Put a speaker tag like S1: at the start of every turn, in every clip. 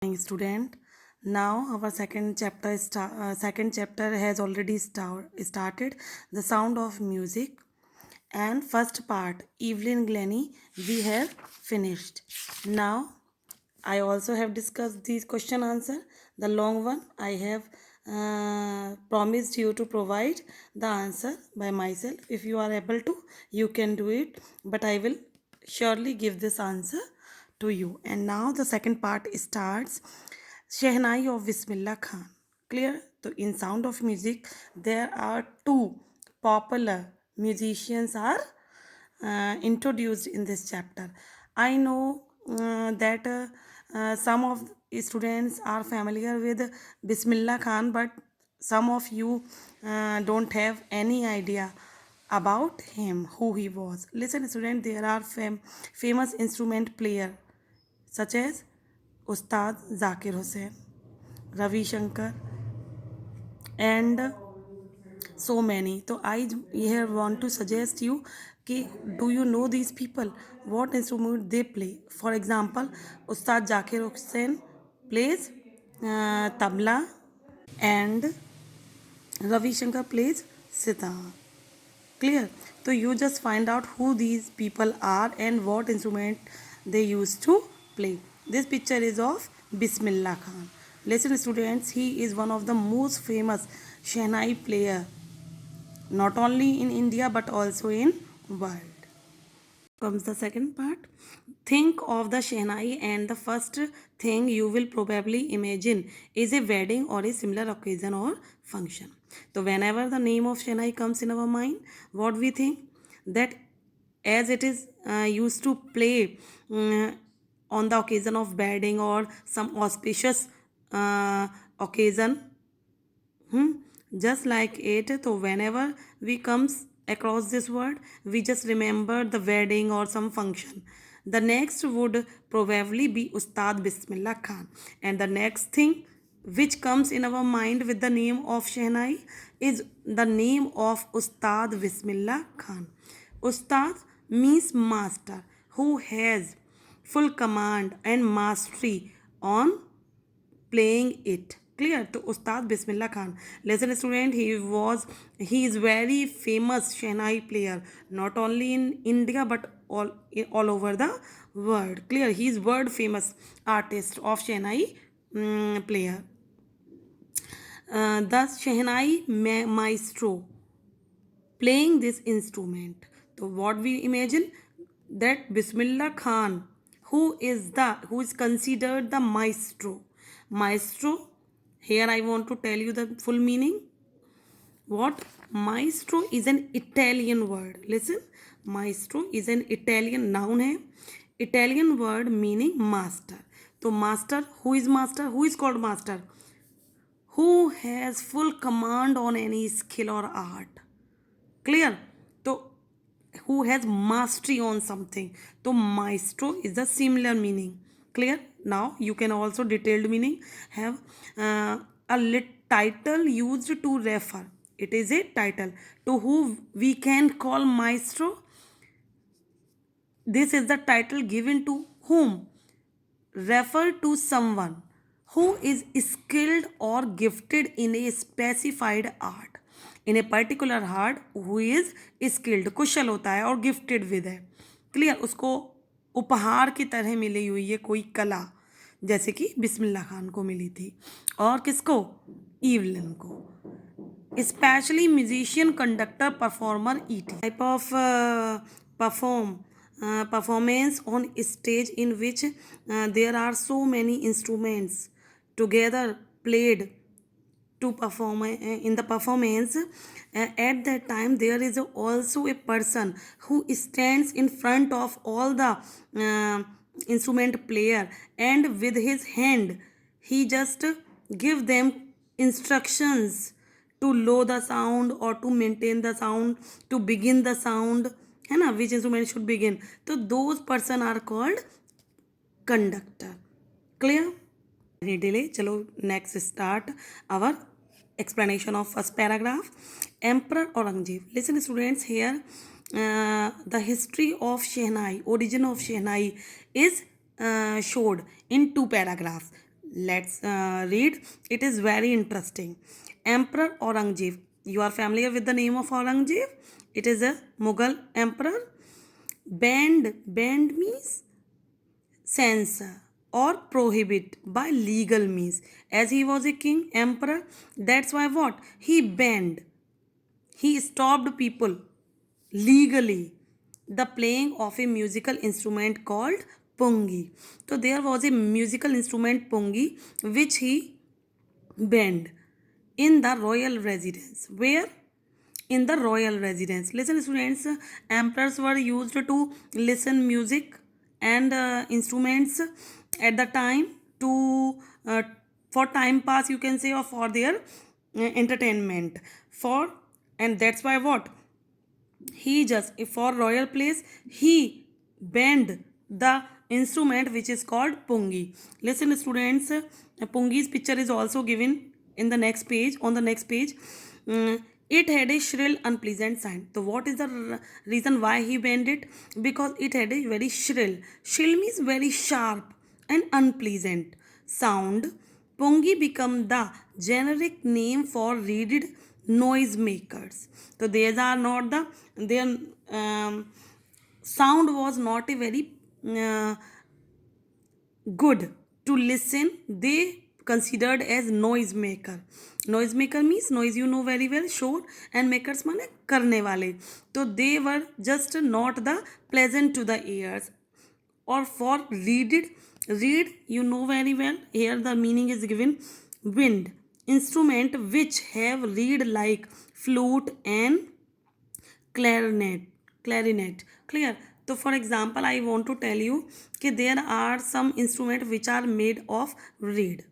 S1: Student, now our second chapter has already started, the sound of music, and first part Evelyn Glennie we have finished. Now I also have discussed these question answer. The long one I have promised you to provide the answer by myself. If you are able to, you can do it, but I will surely give this answer to you. And now the second part starts. Shehnai of Bismillah Khan. Clear? So in Sound of Music, there are two popular musicians are introduced in this chapter. I know that some of students are familiar with Bismillah Khan, but some of you don't have any idea about him, who he was. Listen, student, there are famous instrument player such as Ustad Zakir Hussain, Ravi Shankar, and so many. So I here want to suggest you कि do you know these people? What instrument they play? For example, Ustad Zakir Hussain plays tabla and Ravi Shankar plays sitar. Clear? So you just find out who these people are and what instrument they used to play. This picture is of Bismillah Khan. Listen students, he is one of the most famous Shehnai player, not only in India but also in world. Comes the second part. Think of the Shehnai and the first thing you will probably imagine is a wedding or a similar occasion or function. So whenever the name of Shehnai comes in our mind, what we think? That as it is used to play on the occasion of wedding or some auspicious occasion, just like it. So whenever we comes across this word, we just remember the wedding or some function. The next would probably be Ustad Bismillah Khan, and the next thing which comes in our mind with the name of Shehnai is the name of Ustad Bismillah Khan. Ustad means master who has full command and mastery on playing it. Clear? To Ustad Bismillah Khan. Listen student, he is very famous Shehnai player, not only in India but all over the world. Clear? He is world famous artist of Shehnai player. Thus Shehnai maestro playing this instrument. So what we imagine, that Bismillah Khan, who is considered the maestro. Maestro, here I want to tell you the full meaning. What? Maestro is an Italian word. Listen, maestro is an Italian noun hai. Italian word meaning master. So master, who is master? Who is called master? Who has full command on any skill or art. Clear? So who has mastery on something. So maestro is the similar meaning. Clear? Now you can also detailed meaning have a lit title used to refer. It is a title to who we can call maestro. This is the title given to whom? Refer to someone who is skilled or gifted in a specified art. In a particular art, who is skilled, कुशल होता है और gifted with है. Clear? उसको उपहार की तरह मिली हुई है कोई कला, जैसे कि बिस्मिल्लाह खान को मिली थी, और किसको? ईवलिन को. Especially musician, conductor, performer, etc. Type of performance on stage in which there are so many instruments together played to perform in the performance. At that time there is also a person who stands in front of all the instrument player, and with his hand he just give them instructions to low the sound or to maintain the sound, to begin the sound, है ना, which instrument should begin. So those person are called conductor. Clear? Any delay? चलो next start our explanation of first paragraph. Emperor Aurangzeb. Listen students, here the history of Shehnai, origin of Shehnai is showed in two paragraphs. Let's read. It is very interesting. Emperor Aurangzeb. You are familiar with the name of Aurangzeb? It is a Mughal emperor. Banned means censor or prohibit by legal means. As he was a king, emperor, that's why what? He banned. He stopped people legally the playing of a musical instrument called pungi. So there was a musical instrument pungi which he banned in the royal residence. Where? In the royal residence. Listen, students, emperors were used to listen music and instruments at the time to for time pass, you can say, or for their entertainment. For and that's why what he just for royal place he banned the instrument which is called pungi. Listen, students, pungi's picture is also given in the next page. On the next page, it had a shrill unpleasant sound. So what is the reason why he banned it? Because it had a very shrill means very sharp and unpleasant sound. Pungi become the generic name for reeded noisemakers. So these are not the their sound was not a very uh, good to listen. They considered as noisemaker means noise, you know very well, shore, and makers माने करने वाले. So they were just not the pleasant to the ears. Or for reed, you know very well, here the meaning is given. Wind instrument which have reed like flute and clarinet. Clear? So for example, I want to tell you that there are some instruments which are made of reed.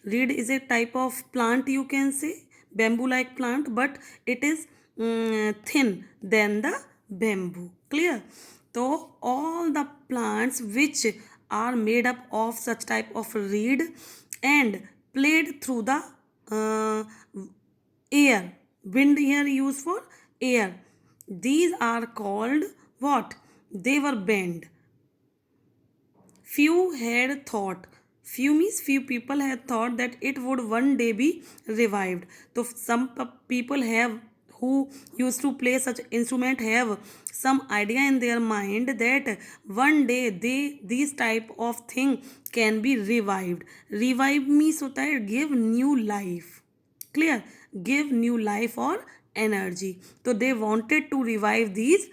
S1: Reed is a type of plant, you can say, bamboo like plant, but it is thin than the bamboo. Clear? So all the plants which are made up of such type of reed and played through the uh, air. Wind here used for air. These are called what? They were banned. Few means few people had thought that it would one day be revived. So some people have who used to play such instrument have some idea in their mind that one day these type of thing can be revived. Revive means hota hai give new life. Clear? Give new life or energy. So they wanted to revive these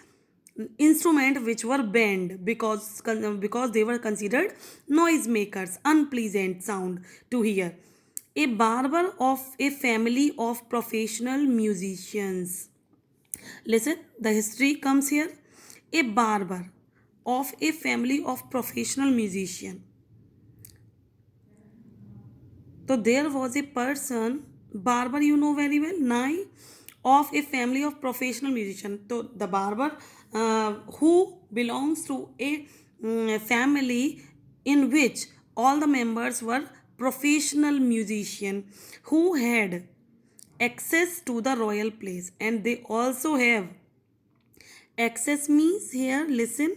S1: instrument which were banned because they were considered noisemakers, unpleasant sound to hear. A barber of a family of professional musicians. Listen, the history comes here. A barber of a family of professional musician. So there was a person, barber, you know very well, nai, of a family of professional musician. So the barber who belongs to a family in which all the members were professional musician who had access to the royal place, and they also have access means here, listen,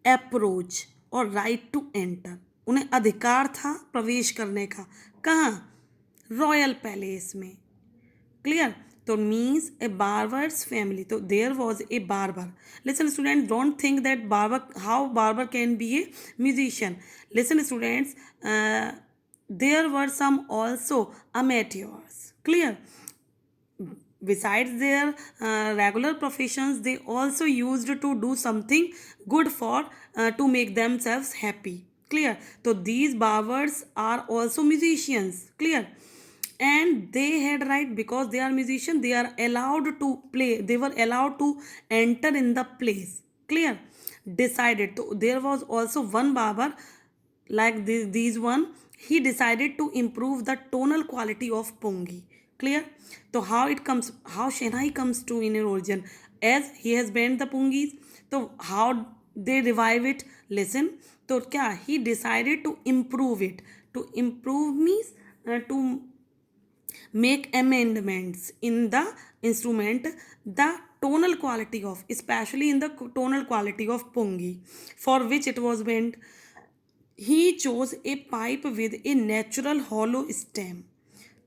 S1: approach और right to enter. उन्हें अधिकार था प्रवेश करने का. कहाँ? Royal palace में. Clear? तो मीन्स ए बार्बर्स फैमिली. तो there was a barber. Listen student, don't think that barber how barber can be a musician. Listen students, there were some also amateurs. Clear? Besides their regular professions, they also used to do something good for to make themselves happy. Clear? So these barbers are also musicians. Clear? And they had right, because they are musicians, they are allowed to play, they were allowed to enter in the place. Clear? Decided. So there was also one barber like these one. He decided to improve the tonal quality of pungi. Clear? So how it comes, how Shehnai comes to in origin, as he has banned the pungis. So how they revive it? Listen. So kya he decided to improve it. To improve means to make amendments in the instrument, the tonal quality of, especially in the tonal quality of pungi, for which it was banned. he chose a pipe with a natural hollow stem.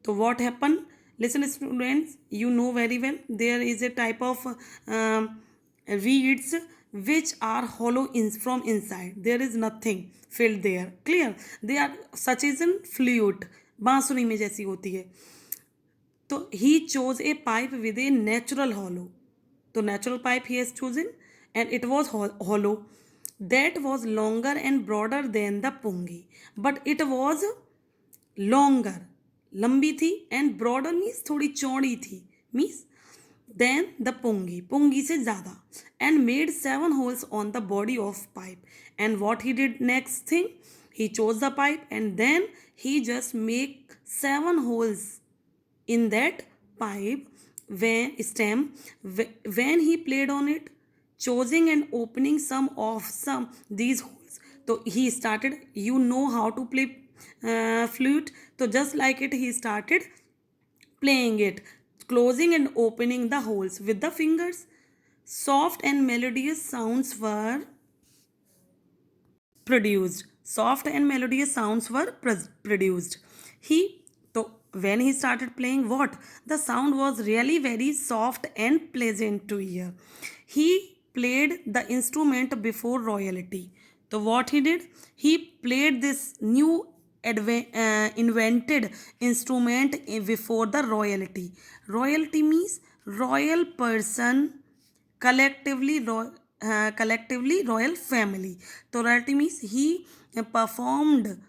S1: So what happened? Listen, students, you know very well there is a type of reeds which are hollow from inside. There is nothing filled there. Clear? They are such as in flute, बांसुरी में जैसी होती है. तो he chose a pipe with a natural hollow. तो natural pipe he has chosen and it was hollow. That was longer and broader than the pungi. But it was longer. लंबी थी and broader means थोड़ी चौड़ी थी. Means then the pungi से ज़्यादा, and made 7 holes on the body of pipe. And what he did next thing? He chose the pipe and then he just make 7 holes in that pipe when he played on it, choosing and opening some these holes. So he started, you know how to play flute, so just like it he started playing it, closing and opening the holes with the fingers. Soft and melodious sounds were produced. Soft and melodious sounds were produced. He so when he started playing, what the sound was really very soft and pleasant to hear. He played the instrument before royalty. So what he did? He played this new invented instrument before the royalty. Royalty means royal person, collectively royal family. So royalty means he performed,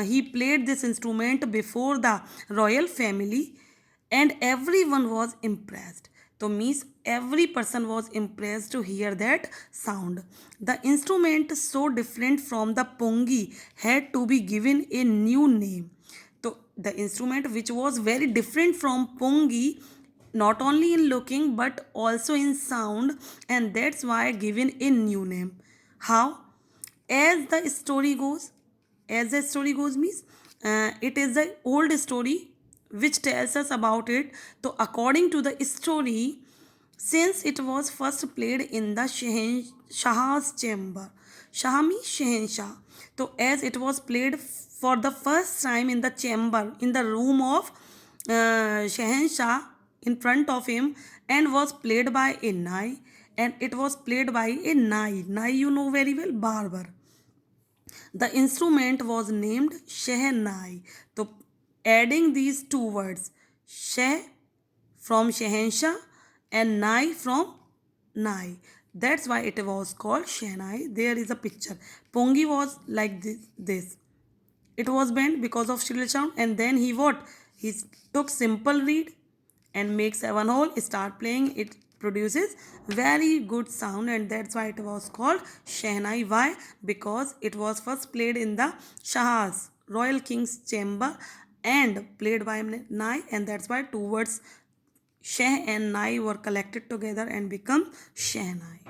S1: he played this instrument before the royal family and everyone was impressed. So means every person was impressed to hear that sound. The instrument so different from the pungi had to be given a new name. So the instrument which was very different from pungi, not only in looking but also in sound, and that's why given a new name. How? As the story goes, as the story goes means it is the old story which tells us about it. So according to the story, since it was first played in the Shah's chamber, Shah means Shahenshah. So as it was played for the first time in the chamber, in the room of Shahenshah, in front of him, and was played by a Nai, and it was played by a Nai. Nai, you know very well, barber. The instrument was named Shehnai. So, adding these two words, Sheh from Shehenshah and Nai from Nai. That's why it was called Shehnai. There is a picture. Pongi was like this. It was bent because of Shrill sound, and then he what? He took simple reed and make 7 hole, start playing. It produces very good sound, and that's why it was called Shehnai. Why? Because it was first played in the Shah's royal king's chamber and played by Nai, and that's why two words Sheh and Nai were collected together and become Shehnai.